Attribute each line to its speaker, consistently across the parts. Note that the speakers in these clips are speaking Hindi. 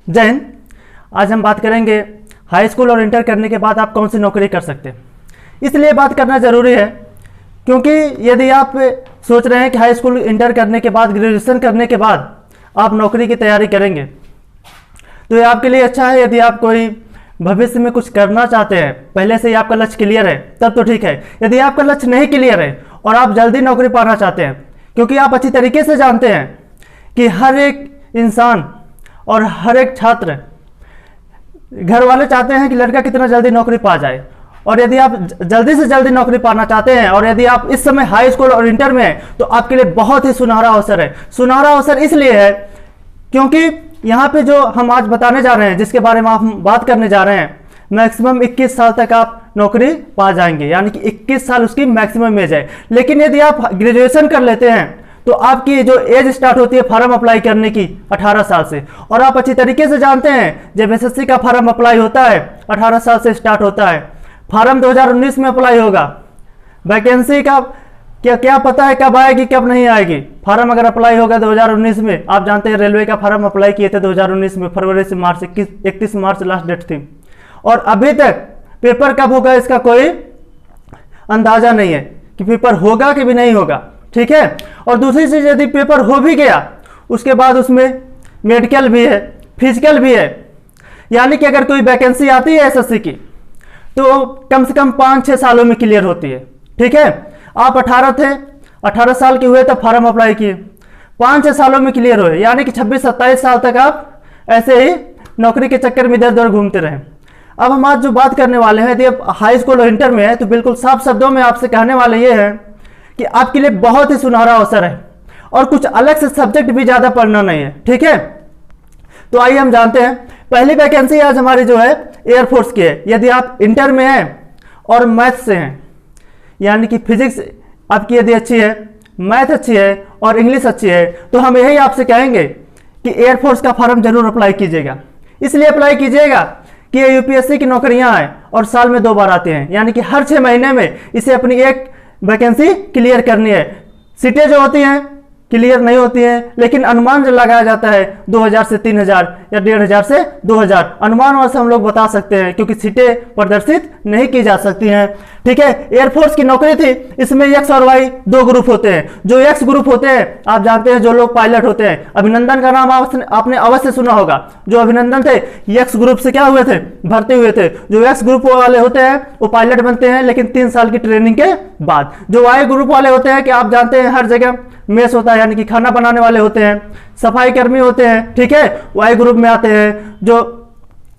Speaker 1: जय हिंद। आज हम बात करेंगे हाई स्कूल और इंटर करने के बाद आप कौन सी नौकरी कर सकते हैं। इसलिए बात करना ज़रूरी है क्योंकि यदि आप सोच रहे हैं कि हाई स्कूल इंटर करने के बाद ग्रेजुएशन करने के बाद आप नौकरी की तैयारी करेंगे तो ये आपके लिए अच्छा है। यदि आप कोई भविष्य में कुछ करना चाहते हैं, पहले से ही आपका लक्ष्य क्लियर है, तब तो ठीक है। यदि आपका लक्ष्य नहीं क्लियर है और आप जल्दी नौकरी पाना चाहते हैं, क्योंकि आप अच्छी तरीके से जानते हैं कि हर एक इंसान और हर एक छात्र, घर वाले चाहते हैं कि लड़का कितना जल्दी नौकरी पा जाए। और यदि आप जल्दी से जल्दी नौकरी पाना चाहते हैं और यदि आप इस समय हाई स्कूल और इंटर में हैं तो आपके लिए बहुत ही सुनहरा अवसर है। सुनहरा अवसर इसलिए है क्योंकि यहाँ पे जो हम आज बताने जा रहे हैं, जिसके बारे में हम बात करने जा रहे हैं, मैक्सिमम 21 साल तक आप नौकरी पा जाएंगे, यानी कि 21 साल उसकी मैक्सिमम एज है। लेकिन यदि आप ग्रेजुएशन कर लेते हैं तो आपकी जो एज स्टार्ट होती है फॉर्म अप्लाई करने की 18 साल से, और आप अच्छी तरीके से जानते हैं जब एसएससी का फॉर्म अप्लाई होता है 18 साल से स्टार्ट होता है। फॉर्म 2019 में अप्लाई होगा, वैकेंसी का क्या पता है कब आएगी कब नहीं आएगी। फॉर्म अगर अप्लाई होगा 2019 में, आप जानते हैं रेलवे का फॉर्म अप्लाई किए थे 2019 में, फरवरी से मार्च, 31 मार्च लास्ट डेट थी, और अभी तक पेपर कब होगा इसका कोई अंदाजा नहीं है कि पेपर होगा कि भी नहीं होगा, ठीक है। और दूसरी चीज, यदि पेपर हो भी गया उसके बाद उसमें मेडिकल भी है, फिजिकल भी है, यानी कि अगर कोई वैकेंसी आती है एसएससी की तो कम से कम 5-6 सालों में क्लियर होती है, ठीक है। आप 18 थे, 18 साल के हुए तब फॉर्म अप्लाई किए, 5-6 सालों में क्लियर हुए, यानी कि 26-27 साल तक आप ऐसे ही नौकरी के चक्कर में इधर उधर घूमते रहे। अब हम आज जो बात करने वाले हैं, यदि आप हाई स्कूल और इंटर में है तो बिल्कुल साफ शब्दों में आपसे कहने वाले ये है कि आपके लिए बहुत ही सुनहरा अवसर है और कुछ अलग से सब्जेक्ट भी ज्यादा पढ़ना नहीं है, ठीक है। तो आइए हम जानते हैं। पहली वैकेंसी आज हमारी जो है एयरफोर्स की है। यदि आप इंटर में हैं और मैथ से हैं, यानी कि फिजिक्स आपकी यदि अच्छी है, मैथ अच्छी है और इंग्लिश अच्छी है, तो हम यही आपसे कहेंगे कि एयरफोर्स का फॉर्म जरूर अप्लाई कीजिएगा। इसलिए अप्लाई कीजिएगा कि ये यूपीएससी की नौकरियां हैं और साल में 2 बार आती हैं, यानी कि हर 6 महीने में इसे अपनी एक वैकेंसी क्लियर करनी है। सीटें जो होती हैं क्लियर नहीं होती हैं, लेकिन अनुमान जो लगाया जाता है 2000 से 3000 या 1500 से 2000 अनुमान और से हम लोग बता सकते हैं, क्योंकि सीटें प्रदर्शित नहीं की जा सकती हैं, ठीक है। एयरफोर्स की नौकरी थी, इसमें एक्स और वाई 2 ग्रुप होते हैं। जो एक्स ग्रुप होते हैं आप जानते हैं, जो लोग पायलट होते हैं, अभिनंदन का नाम आपने अवश्य सुना होगा। जो अभिनंदन थे एक्स ग्रुप से क्या हुए थे, भर्ती हुए थे। जो एक्स ग्रुप वाले होते हैं वो पायलट बनते हैं, लेकिन 3 साल की ट्रेनिंग के बाद। जो वाई ग्रुप वाले होते हैं कि आप जानते हैं हर जगह मेस होता है, यानी कि खाना बनाने वाले होते हैं, सफाई कर्मी होते हैं, ठीक है, वाई ग्रुप में आते हैं, जो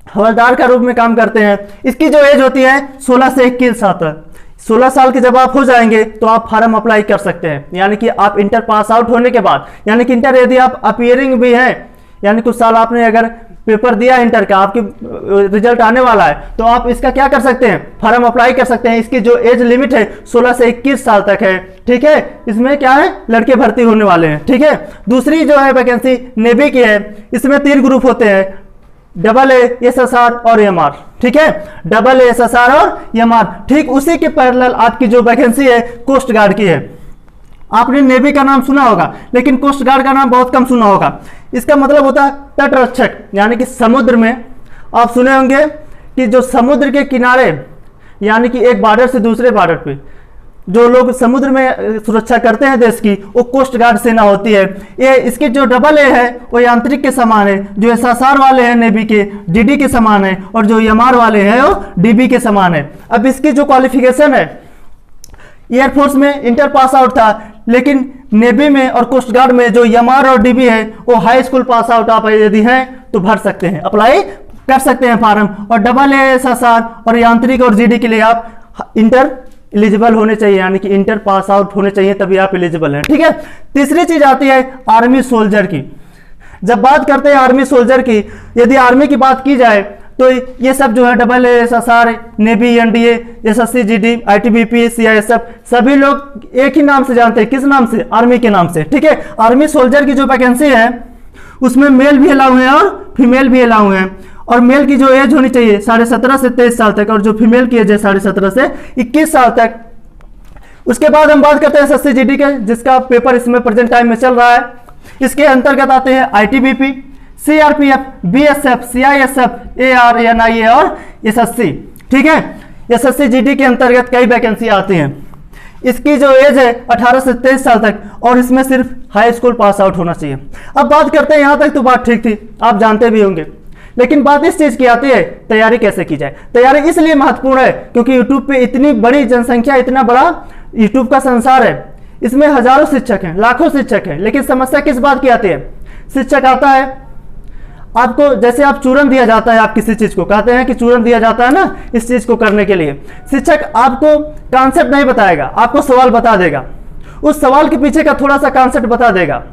Speaker 1: हवलदार का रूप में काम करते हैं। इसकी जो एज होती है 16 से 21 साल तक। 16 साल के जब आप हो जाएंगे तो आप फॉर्म अप्लाई कर सकते हैं, यानी कि आप इंटर पास आउट होने के बाद, यानी कि इंटर यदि आप अपीयरिंग भी हैं, यानी कुछ साल आपने अगर पेपर दिया इंटर का, आपकी रिजल्ट आने वाला है, तो आप इसका क्या कर सकते हैं, फॉर्म अप्लाई कर सकते हैं। इसकी जो एज लिमिट है 16 से 21 साल तक है, ठीक है। इसमें क्या है, लड़के भर्ती होने वाले हैं, ठीक है। दूसरी जो है वैकेंसी नेवी की है, इसमें 3 ग्रुप होते हैं, AA, SSR और MR, ठीक है। AA, SSR और MR। ठीक उसी के पैरेलल आपकी जो वैकेंसी है कोस्ट गार्ड की है। आपने नेवी का नाम सुना होगा, लेकिन कोस्ट गार्ड का नाम बहुत कम सुना होगा। इसका मतलब होता है तटरक्षक, यानी कि समुद्र में आप सुने होंगे कि जो समुद्र के किनारे, यानी कि एक बॉर्डर से दूसरे बॉर्डर पे जो लोग समुद्र में सुरक्षा करते हैं देश की, वो कोस्ट गार्ड सेना होती है। ये इसके जो AA है वो यांत्रिक के समान है, जो SSR वाले हैं नेवी के DD के समान है, और जो MR वाले हैं वो DB के समान है। अब इसकी जो क्वालिफिकेशन है, एयरफोर्स में इंटर पास आउट था, लेकिन नेवी में और कोस्ट गार्ड में जो MR और DB है वो हाई स्कूल पास आउट आप यदि हैं तो भर सकते हैं, अप्लाई कर सकते हैं फॉर्म। और AA, SSR और यांत्रिक और GD के लिए आप इंटर एलिजिबल होने चाहिए, यानी कि इंटर पास आउट होने चाहिए, तभी आप एलिजिबल हैं, ठीक है। तीसरी चीज आती है आर्मी सोल्जर की। जब बात करते हैं आर्मी सोल्जर की, यदि आर्मी की बात की जाए तो ये सब जो है AA, SSR, navy, NDA, SSC, GD, ITBP, CISF, सभी लोग एक ही नाम से जानते हैं। किस नाम से, आर्मी के नाम से, ठीक है। आर्मी सोल्जर की जो वैकेंसी है उसमें मेल भी अलाउ है और फीमेल भी अलाउ है। और मेल की जो एज होनी चाहिए 17.5 से 23 साल तक, और जो फीमेल की एज है 17.5 से 21 साल तक। उसके बाद हम बात करते हैं SSC GD के, जिसका पेपर इसमें प्रेजेंट टाइम में चल रहा है। इसके अंतर्गत आते हैं ITBP, CRPF, BSF, CISF, AR, NIA और SSC। ठीक है, SSC GD के अंतर्गत कई वैकेंसी आती हैं। इसकी जो एज है 18 से 23 साल तक, और इसमें सिर्फ हाई स्कूल पास आउट होना चाहिए। अब बात करते हैं, यहाँ तक तो बात ठीक थी, आप जानते भी होंगे, लेकिन बात इस चीज की आती है तैयारी कैसे की जाए। तैयारी इसलिए महत्वपूर्ण है क्योंकि यूट्यूब पे इतनी बड़ी जनसंख्या, इतना बड़ा यूट्यूब का संसार है, इसमें हजारों शिक्षक हैं, लाखों शिक्षक हैं, लेकिन समस्या किस बात की आती है। शिक्षक आता है आपको, जैसे आप चूरन दिया जाता है, आप किसी चीज को कहते हैं कि चूरन दिया जाता है ना इस चीज को करने के लिए, शिक्षक आपको कॉन्सेप्ट नहीं बताएगा, आपको सवाल बता देगा, उस सवाल के पीछे का थोड़ा सा कॉन्सेप्ट बता देगा,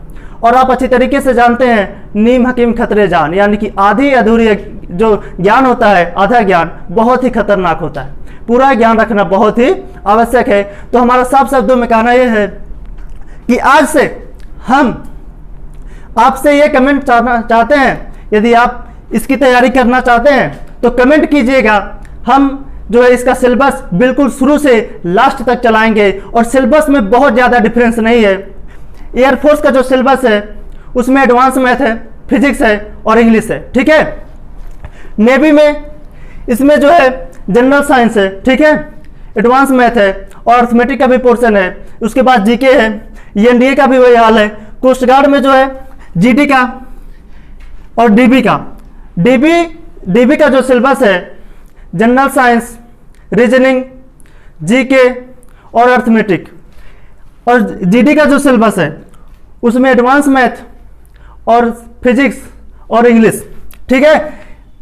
Speaker 1: और आप अच्छी तरीके से जानते हैं नीम हकीम खतरे जान, यानी कि आधी अधूरी जो ज्ञान होता है, आधा ज्ञान बहुत ही खतरनाक होता है, पूरा ज्ञान रखना बहुत ही आवश्यक है। तो हमारा साफ शब्दों में कहना यह है कि आज से हम आपसे ये कमेंट चाहते हैं, यदि आप इसकी तैयारी करना चाहते हैं तो कमेंट कीजिएगा। हम जो है इसका सिलेबस बिल्कुल शुरू से लास्ट तक चलाएंगे, और सिलेबस में बहुत ज़्यादा डिफरेंस नहीं है। एयरफोर्स का जो सिलेबस है उसमें एडवांस मैथ है, फिजिक्स है और इंग्लिश है। ठीक है, नेवी में इसमें जो है जनरल साइंस है, ठीक है, एडवांस मैथ है और अर्थमेटिक का भी पोर्शन है, उसके बाद जीके है, एनडीए का भी वही हाल है। कोस्ट गार्ड में जो है जीडी का और डीबी का, डीबी का जो सिलेबस है जनरल साइंस, रीजनिंग, जीके और अर्थमेटिक, और जीडी का जो सिलेबस है उसमें एडवांस मैथ और फिजिक्स और इंग्लिश। ठीक है,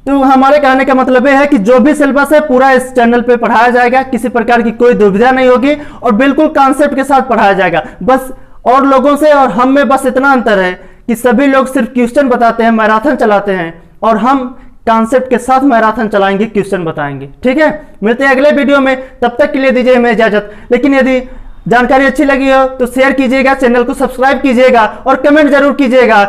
Speaker 1: तो हमारे कहने का मतलब यह है कि जो भी सिलेबस है पूरा इस चैनल पे पढ़ाया जाएगा, किसी प्रकार की कोई दुविधा नहीं होगी और बिल्कुल कॉन्सेप्ट के साथ पढ़ाया जाएगा। बस और लोगों से और हम में बस इतना अंतर है कि सभी लोग सिर्फ क्वेश्चन बताते हैं, मैराथन चलाते हैं, और हम कॉन्सेप्ट के साथ मैराथन चलाएंगे, क्वेश्चन बताएंगे। ठीक है, मिलते हैं अगले वीडियो में, तब तक के लिए दीजिए हमें इजाजत। लेकिन यदि जानकारी अच्छी लगी हो तो शेयर कीजिएगा, चैनल को सब्सक्राइब कीजिएगा और कमेंट जरूर कीजिएगा।